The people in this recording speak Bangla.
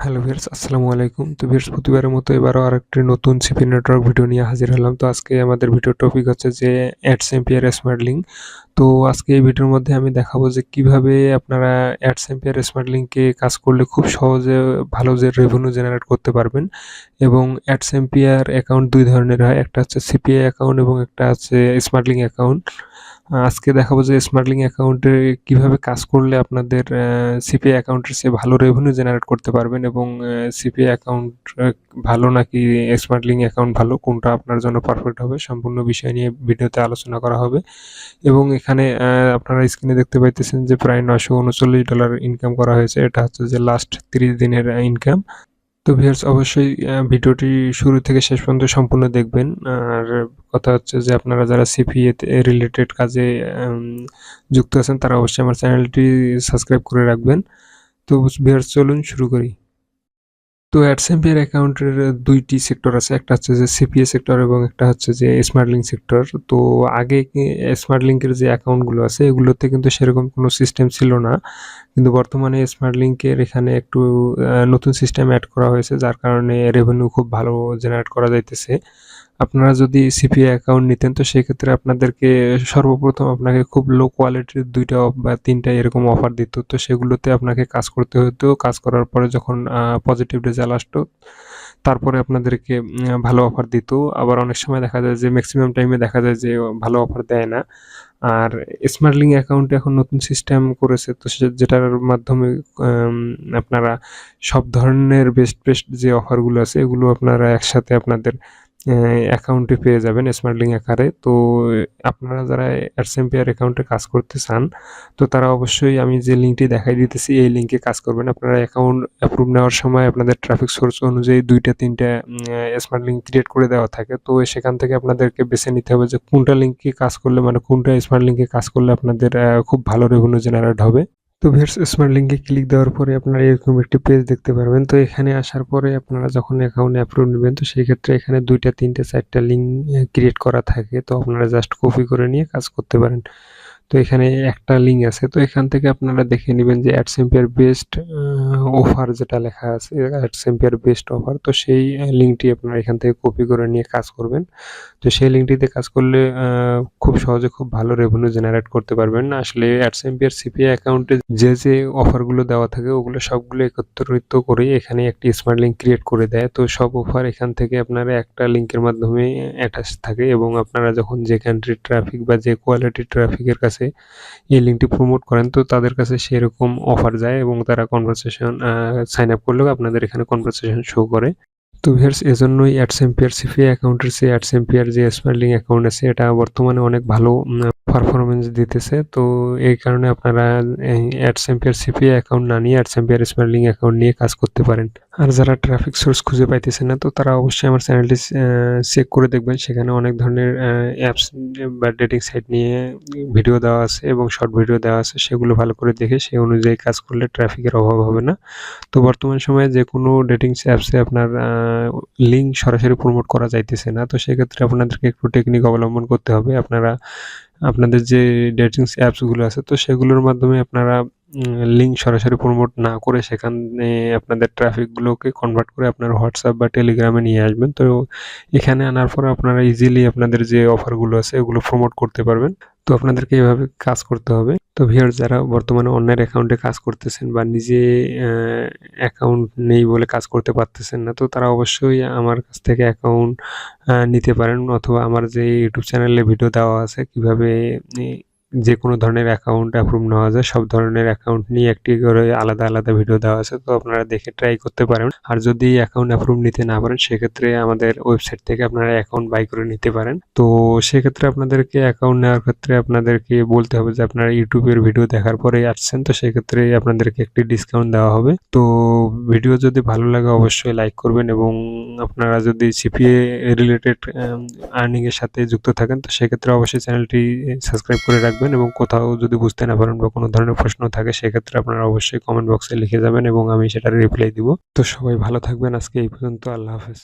হ্যালো ভিউয়ার্স, আসসালামু আলাইকুম। তো ভিউয়ার্স, প্রতিবারের মতো এবারও আরেকটি নতুন সিপি নেটওয়ার্ক ভিডিও নিয়ে হাজির হলাম। তো আজকে আমাদের ভিডিওর টপিক হচ্ছে যে অ্যাডসেম্পিয়ার স্মার্ট লিঙ্ক। তো আজকে এই ভিডিওর মধ্যে আমি দেখাবো যে কিভাবে আপনারা অ্যাডসেম্পিয়ার স্মার্ট লিঙ্কে কাজ করলে খুব সহজে ভালো যে রেভিনিউ জেনারেট করতে পারবেন। এবং অ্যাডসেম্পিয়ার অ্যাকাউন্ট দুই ধরনের হয়, একটা হচ্ছে সিপিআই অ্যাকাউন্ট এবং একটা হচ্ছে স্মার্ট লিঙ্ক অ্যাকাউন্ট। আজকে দেখাবো যে স্মার্ট লিঙ্ক অ্যাকাউন্টে কিভাবে কাজ করলে আপনাদের সিপিআই অ্যাকাউন্টের চেয়ে ভালো রেভিনিউ জেনারেট করতে পারবেন, এবং সিপিআই অ্যাকাউন্ট ভালো নাকি স্মার্ট লিঙ্ক অ্যাকাউন্ট ভালো, কোনটা আপনার জন্য পারফেক্ট হবে, সম্পূর্ণ বিষয় নিয়ে ভিডিওতে আলোচনা করা হবে। এবং এখানে আপনারা স্ক্রিনে দেখতে পাইতেছেন যে প্রায় $939 ইনকাম করা হয়েছে। এটা হচ্ছে যে লাস্ট 30 দিনের ইনকাম। তো ভিউয়ার্স, অবশ্যই ভিডিওটি শুরু থেকে শেষ পর্যন্ত সম্পূর্ণ দেখবেন। আর কথা হচ্ছে যে আপনারা যারা সিপিএ তে রিলেটেড কাজে যুক্ত আছেন তারা অবশ্যই আমার চ্যানেলটি সাবস্ক্রাইব করে রাখবেন। তো ভিউয়ার্স, চলুন শুরু করি। তো অ্যাডসেম্পিয়ার অ্যাকাউন্টের দুইটি সেক্টর আছে, একটা হচ্ছে যে সিপিএ সেক্টর এবং একটা হচ্ছে যে স্মার্ট লিঙ্ক সেক্টর। তো আগে স্মার্ট লিঙ্কের যে অ্যাকাউন্টগুলো আছে এগুলোতে কিন্তু সেরকম কোনো সিস্টেম ছিল না, কিন্তু বর্তমানে স্মার্ট লিঙ্কের এখানে একটু নতুন সিস্টেম অ্যাড করা হয়েছে, যার কারণে রেভিনিউ খুব ভালো জেনারেট করা যাইতেছে। আপনারা যদি সিপিআই অ্যাকাউন্ট নিতেন তো সেক্ষেত্রে আপনাদেরকে সর্বপ্রথম আপনাকে খুব লো কোয়ালিটির ২টা বা ৩টা এরকম অফার দিত। তো সেগুলোতে আপনাকে কাজ করতে হতো। কাজ করার পরে যখন পজিটিভ রেজাল্ট আসতো তারপরে আপনাদেরকে ভালো অফার দিত। আবার অনেক সময় দেখা যায় যে ম্যাক্সিমাম টাইমে দেখা যায় যে ভালো অফার দেয় না। আর স্মার্ট লিঙ্ক অ্যাকাউন্টে এখন নতুন সিস্টেম করেছে, তো যেটার মাধ্যমে আপনারা সব ধরনের বেস্ট যে অফারগুলো আছে এগুলো আপনারা একসাথে আপনাদের অ্যাকাউন্টে পেয়ে যাবেন স্মার্ট লিঙ্ক আকারে। তো আপনারা যারা অ্যাডসেম্পিয়ার অ্যাকাউন্টে কাজ করতে চান তো তারা অবশ্যই আমি যে লিঙ্কটি দেখাই দিতেছি এই লিঙ্কে কাজ করবেন। আপনারা অ্যাকাউন্ট অ্যাপ্রুভ নেওয়ার সময় আপনাদের ট্রাফিক সোর্স অনুযায়ী ২টা-৩টা স্মার্ট লিঙ্ক ক্রিয়েট করে দেওয়া থাকে। তো সেখান থেকে আপনাদেরকে বেছে নিতে হবে যে কোনটা লিঙ্কে কাজ করলে, মানে কোনটা স্মার্ট লিঙ্কে কাজ করলে আপনাদের খুব ভালো রেভিনিউ জেনারেট হবে। তো ভিউয়ার্স, স্মার্ট লিঙ্কে ক্লিক দেওয়ার পরে আপনারা এরকম একটি পেজ দেখতে পারবেন। তো এখানে আসার পরে আপনারা যখন অ্যাকাউন্ট অ্যাপ্রুভ নেবেন তো সেই ক্ষেত্রে এখানে ২টা, ৩টা, ৪টা লিঙ্ক ক্রিয়েট করা থাকে। তো আপনারা জাস্ট কপি করে নিয়ে কাজ করতে পারেন। তো এখানে একটা লিঙ্ক আছে, তো এখান থেকে আপনারা দেখে নেবেন যে অ্যাডসেম্পিয়ার বেস্ট অফার যেটা লেখা আছে, অ্যাডসেম্পিয়ার বেস্ট অফার। তো সেই লিঙ্কটি আপনারা এখান থেকে কপি করে নিয়ে কাজ করবেন। তো সেই লিঙ্কটিতে কাজ করলে খুব সহজে খুব ভালো রেভিনিউ জেনারেট করতে পারবেন। আসলে অ্যাডসেম্পিয়ার সিপিআই অ্যাকাউন্টে যে অফারগুলো দেওয়া থাকে ওগুলো সবগুলো একত্রিত করে এখানে একটি স্মার্ট লিঙ্ক ক্রিয়েট করে দেয়। তো সব অফার এখান থেকে আপনারা একটা লিঙ্কের মাধ্যমে অ্যাটাচ থাকে, এবং আপনারা যখন যে কান্ট্রির ট্রাফিক বা যে কোয়ালিটির ট্রাফিকের কাছে এই লিঙ্কটি প্রমোট করেন তো তাদের কাছে সেরকম অফার যায়, এবং তারা কনভারসেশন সাইন আপ করলেও আপনাদের এখানে কনভারসেশন শো করে। তো ভিউয়ার্স, এজন্যই অ্যাডসেম্পিয়ার সিপিআই অ্যাকাউন্টের চেয়ে অ্যাডসেম্পিয়ার যে স্মার্ট লিঙ্ক অ্যাকাউন্ট আছে এটা বর্তমানে অনেক ভালো পারফরমেন্স দিতেছে। তো এই কারণে আপনারা অ্যাডসেম্পিয়ার সিপিআই অ্যাকাউন্ট না নিয়ে অ্যাডসেম্পিয়ার স্মার্ট লিঙ্ক অ্যাকাউন্ট নিয়ে কাজ করতে পারেন। আর যারা ট্রাফিক সোর্স খুঁজে পাইতেছেন না তো তারা অবশ্যই আমার চ্যানেলটি চেক করে দেখবেন। সেখানে অনেক ধরনের অ্যাপস বা ডেটিং সাইট নিয়ে ভিডিও দেওয়া আছে এবং শর্ট ভিডিও দেওয়া আছে, সেগুলো ভালো করে দেখে সেই অনুযায়ী কাজ করলে ট্রাফিকের অভাব হবে না। তো বর্তমান সময়ে যে কোনো ডেটিং অ্যাপসে আপনার লিঙ্ক সরাসরি প্রমোট করা যাইতেছে না। তো সেক্ষেত্রে আপনাদেরকে একটু টেকনিক অবলম্বন করতে হবে। আপনারা আপনাদের যে ডেটিং অ্যাপসগুলো আছে তো সেগুলোর মাধ্যমে আপনারা লিঙ্ক সরাসরি প্রমোট না করে সেখানে আপনাদের ট্রাফিকগুলোকে কনভার্ট করে আপনার হোয়াটসঅ্যাপ বা টেলিগ্রামে নিয়ে আসবেন। তো এখানে আনার পর আপনারা ইজিলি আপনাদের যে অফারগুলো আছে এগুলো প্রমোট করতে পারবেন। তো আপনাদেরকে এভাবে কাজ করতে হবে। তো ভিউয়ার্স, যারা বর্তমানে অন্যের অ্যাকাউন্টে কাজ করতেছেন বা নিজে অ্যাকাউন্ট নেই বলে কাজ করতে পারতেছেন না তো তারা অবশ্যই আমার কাছ থেকে অ্যাকাউন্ট নিতে পারেন, অথবা আমার যে ইউটিউব চ্যানেলে ভিডিও দেওয়া আছে কিভাবে যে কোনো ধরনের অ্যাকাউন্ট অ্যাপ্রুভ নেওয়া যায়, সব ধরনের অ্যাকাউন্ট নিয়ে একটি করে আলাদা ভিডিও দেওয়া আছে। তো আপনারা দেখে ট্রাই করতে পারেন। আর যদি অ্যাকাউন্ট অ্যাপ্রুভ নিতে না পারেন সেক্ষেত্রে আমাদের ওয়েবসাইট থেকে আপনারা অ্যাকাউন্ট বাই করে নিতে পারেন। তো সেক্ষেত্রে আপনাদেরকে অ্যাকাউন্ট নেওয়ার ক্ষেত্রে আপনাদেরকে বলতে হবে যে আপনারা ইউটিউবের ভিডিও দেখার পরেই আসছেন, তো সেক্ষেত্রে আপনাদেরকে একটি ডিসকাউন্ট দেওয়া হবে। তো ভিডিও যদি ভালো লাগে অবশ্যই লাইক করবেন, এবং আপনারা যদি সিপিএ রিলেটেড আর্নিং এর সাথে যুক্ত থাকেন তো সেক্ষেত্রে অবশ্যই চ্যানেলটি সাবস্ক্রাইব করে রাখবেন, এবং কোথাও যদি বুঝতে না পারেন বা কোনো ধরনের প্রশ্ন থাকে সেক্ষেত্রে আপনারা অবশ্যই কমেন্ট বক্সে লিখে যাবেন এবং আমি সেটার রিপ্লাই দিব। তো সবাই ভালো থাকবেন। আজকে এই পর্যন্ত। আল্লাহ হাফেজ।